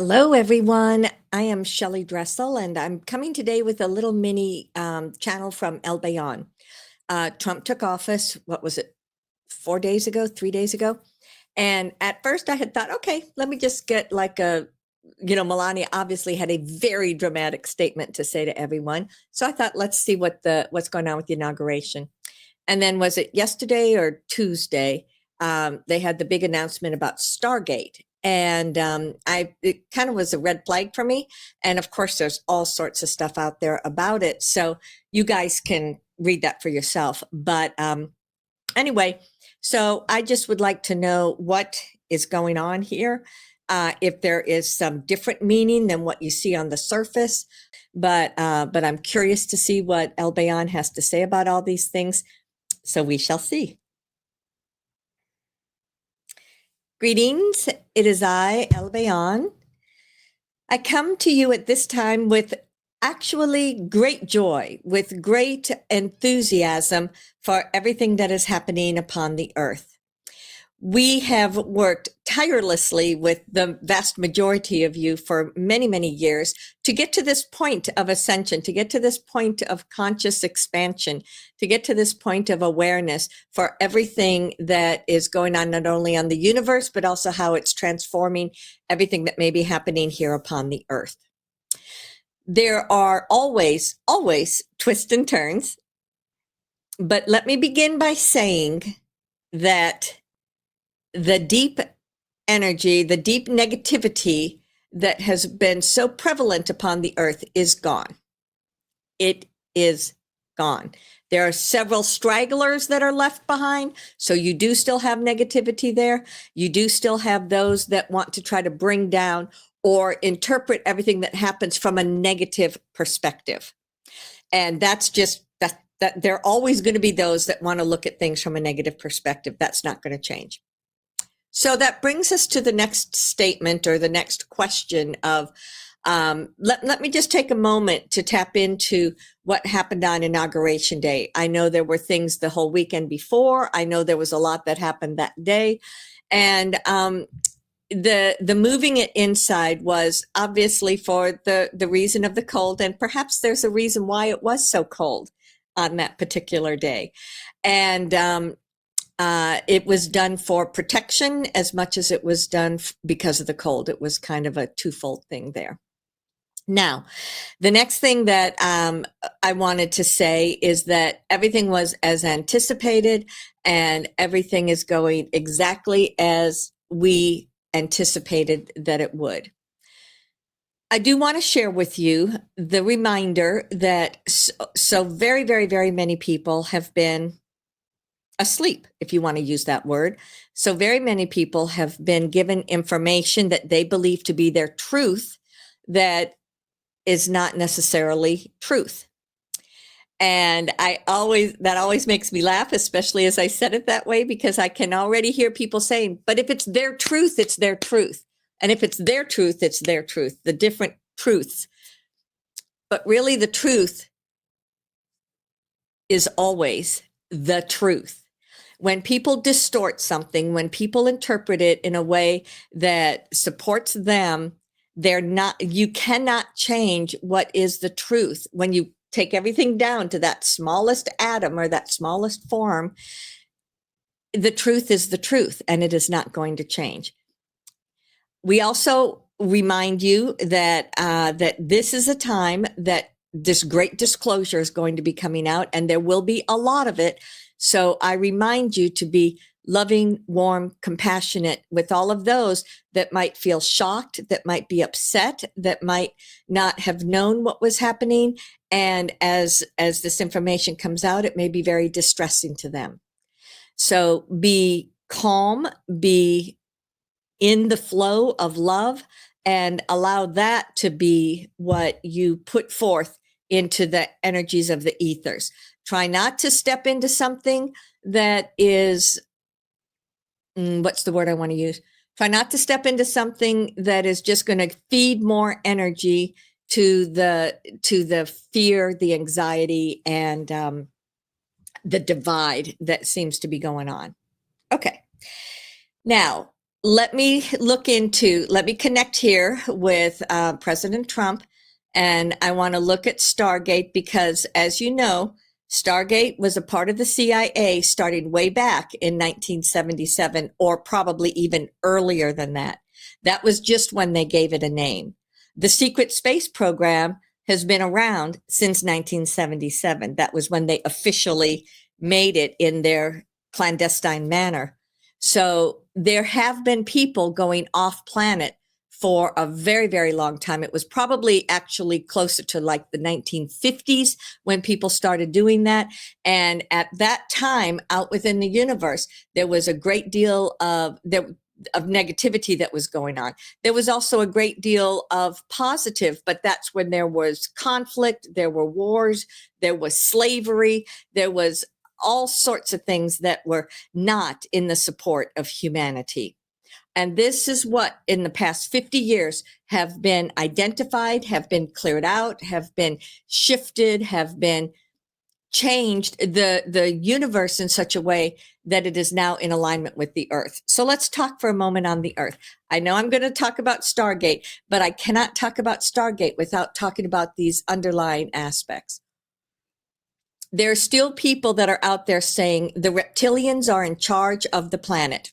Hello, everyone. I am Shelly Dressel, and I'm coming today with a little mini channel from Albayon. Trump took office, what was it, 4 days ago, 3 days ago? And at first I had thought, okay, let me just get like Melania obviously had a very dramatic statement to say to everyone. So I thought, let's see what's going on with the inauguration. And then was it yesterday or Tuesday? They had the big announcement about Stargate. And it kind of was a red flag for me. And of course, there's all sorts of stuff out there about it. So you guys can read that for yourself. But anyway, so I just would like to know what is going on here. If there is some different meaning than what you see on the surface. But I'm curious to see what Albayon has to say about all these things. So we shall see. Greetings, it is I, Albayon. I come to you at this time with actually great joy, with great enthusiasm for everything that is happening upon the earth. We have worked tirelessly with the vast majority of you for many, many years to get to this point of ascension, to get to this point of conscious expansion, to get to this point of awareness for everything that is going on, not only on the universe, but also how it's transforming everything that may be happening here upon the earth. There are always twists and turns, but let me begin by saying that the deep energy, the deep negativity that has been so prevalent upon the earth is gone. It is gone. There are several stragglers that are left behind. So you do still have negativity there. You do still have those that want to try to bring down or interpret everything that happens from a negative perspective. And that's just that there are always going to be those that want to look at things from a negative perspective. That's not going to change. So that brings us to the next statement or the next question of, let me just take a moment to tap into what happened on Inauguration Day. I know there were things the whole weekend before. I know there was a lot that happened that day. And the moving it inside was obviously for the reason of the cold. And perhaps there's a reason why it was so cold on that particular day. And it was done for protection as much as it was done because of the cold. It was kind of a twofold thing there. Now, the next thing that I wanted to say is that everything was as anticipated and everything is going exactly as we anticipated that it would. I do want to share with you the reminder that so very, very, very many people have been asleep, if you want to use that word. So very many people have been given information that they believe to be their truth that is not necessarily truth. And that always makes me laugh, especially as I said it that way, because I can already hear people saying, but if it's their truth, it's their truth. And if it's their truth, it's their truth, the different truths. But really the truth is always the truth. When people distort something, when people interpret it in a way that supports them, you cannot change what is the truth. When you take everything down to that smallest atom or that smallest form, the truth is the truth, and it is not going to change. We also remind you that that this is a time that this great disclosure is going to be coming out, and there will be a lot of it. So I remind you to be loving, warm, compassionate with all of those that might feel shocked, that might be upset, that might not have known what was happening. And as this information comes out, it may be very distressing to them. So be calm, be in the flow of love, and allow that to be what you put forth into the energies of the ethers. Try not to step into something that is, what's the word I want to use? Try not to step into something that is just going to feed more energy to the fear, the anxiety, and the divide that seems to be going on. Okay. Now, let me connect here with President Trump. And I want to look at Stargate because, as you know, Stargate was a part of the CIA starting way back in 1977, or probably even earlier than that. That was just when they gave it a name. The secret space program has been around since 1977. That was when they officially made it in their clandestine manner. So there have been people going off planet for a very, very long time. It was probably actually closer to like the 1950s when people started doing that. And at that time, out within the universe, there was a great deal of negativity that was going on. There was also a great deal of positive, but that's when there was conflict, there were wars, there was slavery, there was all sorts of things that were not in the support of humanity. And this is what in the past 50 years have been identified, have been cleared out, have been shifted, have been changed the universe in such a way that it is now in alignment with the earth. So let's talk for a moment on the earth. I know I'm going to talk about Stargate, but I cannot talk about Stargate without talking about these underlying aspects. There are still people that are out there saying the reptilians are in charge of the planet.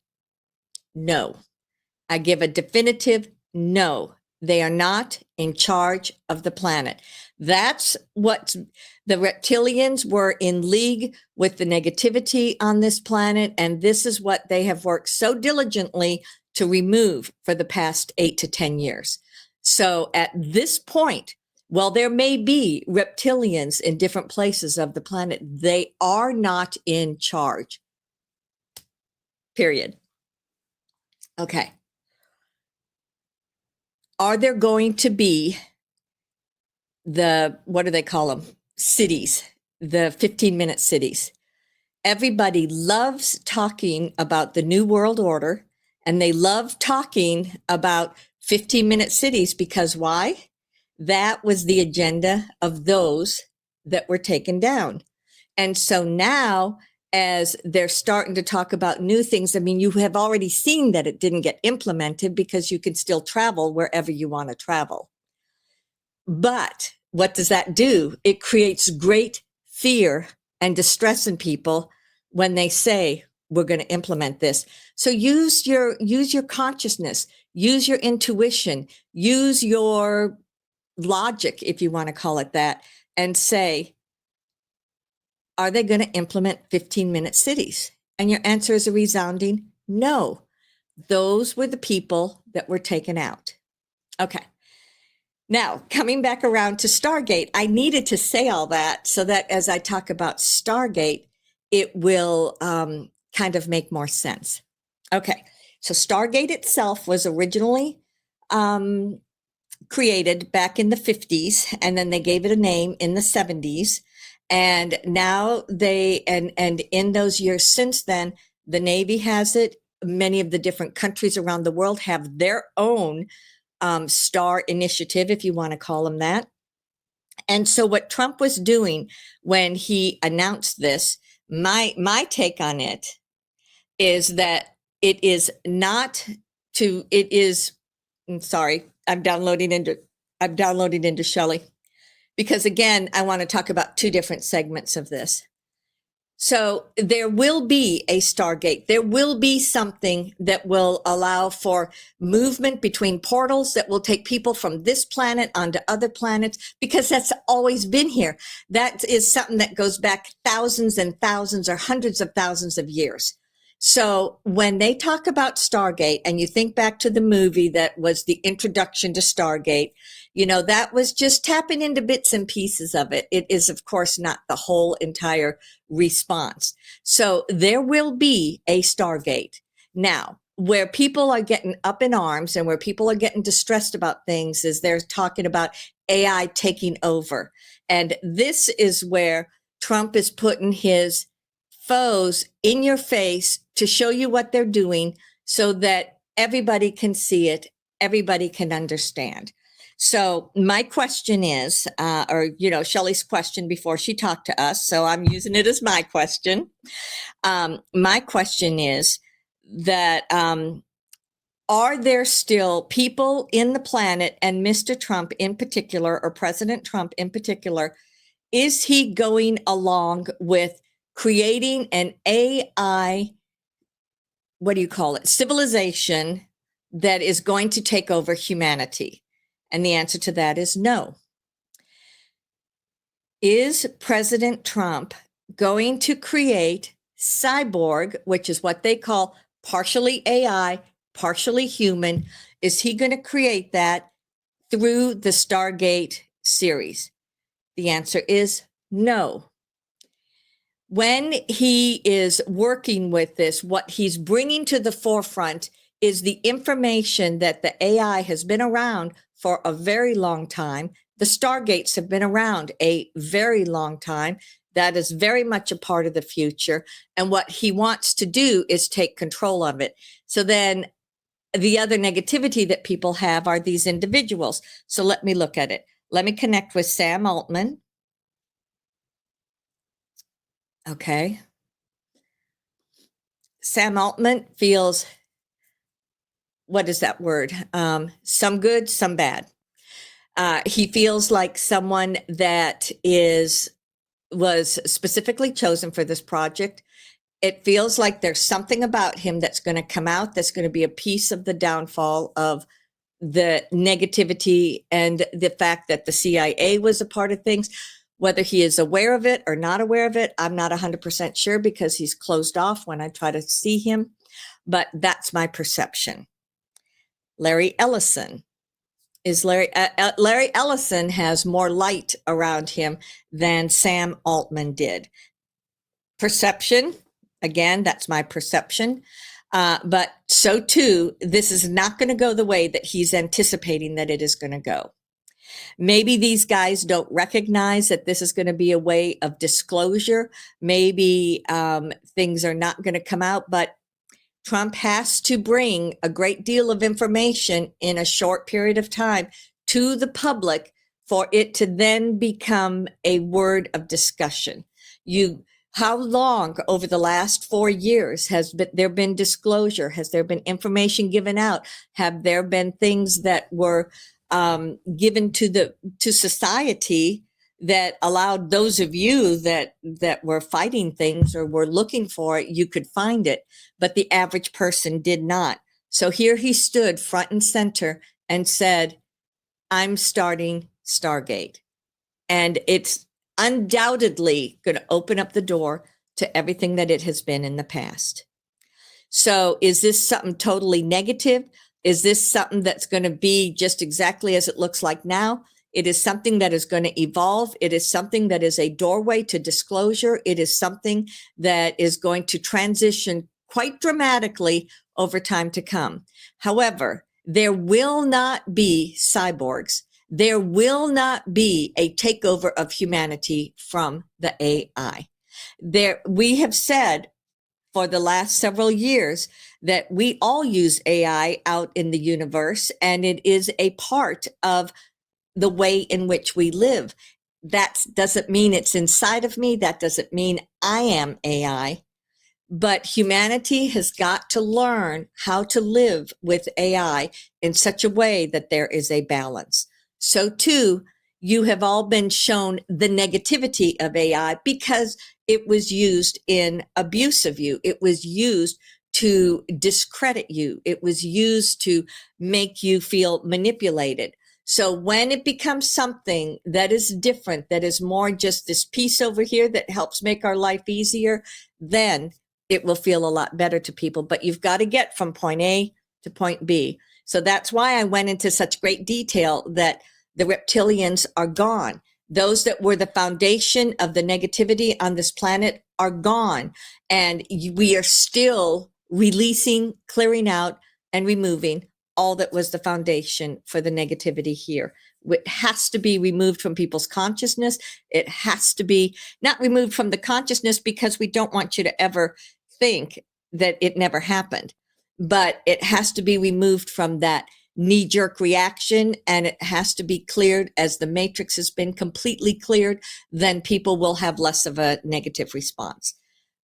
No. I give a definitive no. They are not in charge of the planet. That's what the reptilians were in league with the negativity on this planet. And this is what they have worked so diligently to remove for the past 8 to 10 years. So at this point, while there may be reptilians in different places of the planet, they are not in charge. Period. Okay. Are there going to be what do they call them? Cities, the 15-minute cities. Everybody loves talking about the New World Order, and they love talking about 15-minute cities because why? That was the agenda of those that were taken down. And so now, as they're starting to talk about new things, I mean, you have already seen that it didn't get implemented because you can still travel wherever you want to travel. But what does that do? It creates great fear and distress in people when they say, we're going to implement this. So use your consciousness, use your intuition, use your logic, if you want to call it that, and say, are they going to implement 15-minute cities? And your answer is a resounding no. Those were the people that were taken out. Okay. Now, coming back around to Stargate, I needed to say all that so that as I talk about Stargate, it will kind of make more sense. Okay, so Stargate itself was originally created back in the 50s, and then they gave it a name in the 70s. And now and in those years since then, the Navy has it. Many of the different countries around the world have their own star initiative, if you want to call them that. And so what Trump was doing when he announced this, my take on it is that it is I'm sorry, I'm downloading into Shelly, because again, I want to talk about two different segments of this. So there will be a Stargate. There will be something that will allow for movement between portals that will take people from this planet onto other planets, because that's always been here. That is something that goes back thousands and thousands or hundreds of thousands of years. So when they talk about Stargate, and you think back to the movie that was the introduction to Stargate, you know, that was just tapping into bits and pieces of it. It is, of course, not the whole entire response. So there will be a Stargate. Now, where people are getting up in arms and where people are getting distressed about things is they're talking about AI taking over. And this is where Trump is putting his foes in your face to show you what they're doing so that everybody can see it, everybody can understand. So my question is, Shelly's question before she talked to us, so I'm using it as my question. My question is that Are there still people in the planet, and Mr. Trump in particular, or President Trump in particular, is he going along with creating an AI, what do you call it, civilization that is going to take over humanity? And the answer to that is no. Is President Trump going to create cyborg, which is what they call partially AI, partially human? Is he going to create that through the Stargate series? The answer is no. When he is working with this, what he's bringing to the forefront is the information that the AI has been around for a very long time. The Stargates have been around a very long time. That is very much a part of the future. And what he wants to do is take control of it. So then the other negativity that people have are these individuals. So let me look at it. Let me connect with Sam Altman. Okay. Sam Altman feels, what is that word? Some good, some bad. He feels like someone that was specifically chosen for this project. It feels like there's something about him that's going to come out that's going to be a piece of the downfall of the negativity and the fact that the CIA was a part of things. Whether he is aware of it or not aware of it, I'm not 100% sure because he's closed off when I try to see him, but that's my perception. Larry Ellison. Larry Ellison has more light around him than Sam Altman did. Perception, again, that's my perception. But so too, this is not going to go the way that he's anticipating that it is going to go. Maybe these guys don't recognize that this is going to be a way of disclosure. Maybe things are not going to come out, but Trump has to bring a great deal of information in a short period of time to the public for it to then become a word of discussion. How long over the last 4 years has there been disclosure? Has there been information given out? Have there been things that were given to society that allowed those of you that were fighting things or were looking for it, you could find it, but the average person did not. So here he stood front and center and said, I'm starting Stargate. And it's undoubtedly going to open up the door to everything that it has been in the past. So is this something totally negative? Is this something that's going to be just exactly as it looks like now? It is something that is going to evolve. It is something that is a doorway to disclosure. It is something that is going to transition quite dramatically over time to come. However, there will not be cyborgs. There will not be a takeover of humanity from the AI. We have said for the last several years that we all use AI out in the universe, and it is a part of the way in which we live. That doesn't mean it's inside of me. That doesn't mean I am AI. But humanity has got to learn how to live with AI in such a way that there is a balance. So too, you have all been shown the negativity of AI because it was used in abuse of you. It was used to discredit you. It was used to make you feel manipulated. So when it becomes something that is different, that is more just this piece over here that helps make our life easier, then it will feel a lot better to people. But you've got to get from point A to point B. So that's why I went into such great detail that the reptilians are gone. Those that were the foundation of the negativity on this planet are gone. And we are still releasing, clearing out, and removing all that was the foundation for the negativity here. It has to be removed from people's consciousness. It has to be not removed from the consciousness because we don't want you to ever think that it never happened, but it has to be removed from that knee-jerk reaction, and it has to be cleared. As the matrix has been completely cleared, then people will have less of a negative response.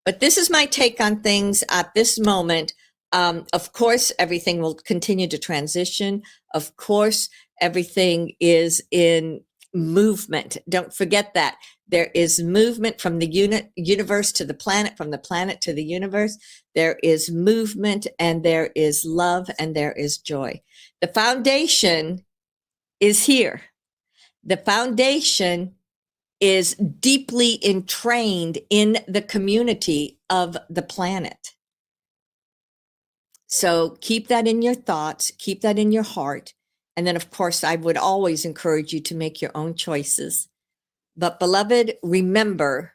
But this is my take on things at this moment. Of course, everything will continue to transition. Of course, everything is in movement. Don't forget that. There is movement from the universe to the planet, from the planet to the universe. There is movement, and there is love, and there is joy. The foundation is here. The foundation is deeply entrained in the community of the planet. So keep that in your thoughts, keep that in your heart. And then, of course, I would always encourage you to make your own choices. But beloved, remember,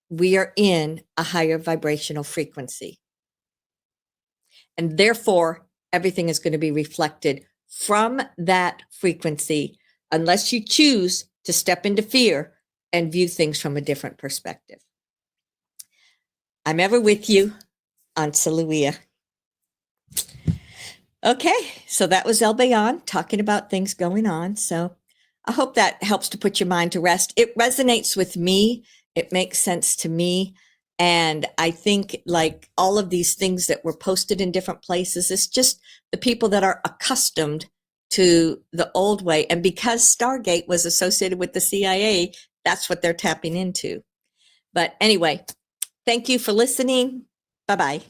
we are in a higher vibrational frequency. And therefore, everything is going to be reflected from that frequency, unless you choose to step into fear and view things from a different perspective. I'm ever with you, Aunt Saluia. Okay, so that was Albayon talking about things going on. So I hope that helps to put your mind to rest. It resonates with me. It makes sense to me. And I think like all of these things that were posted in different places, it's just the people that are accustomed to the old way. And because Stargate was associated with the CIA, that's what they're tapping into. But anyway, thank you for listening. Bye-bye.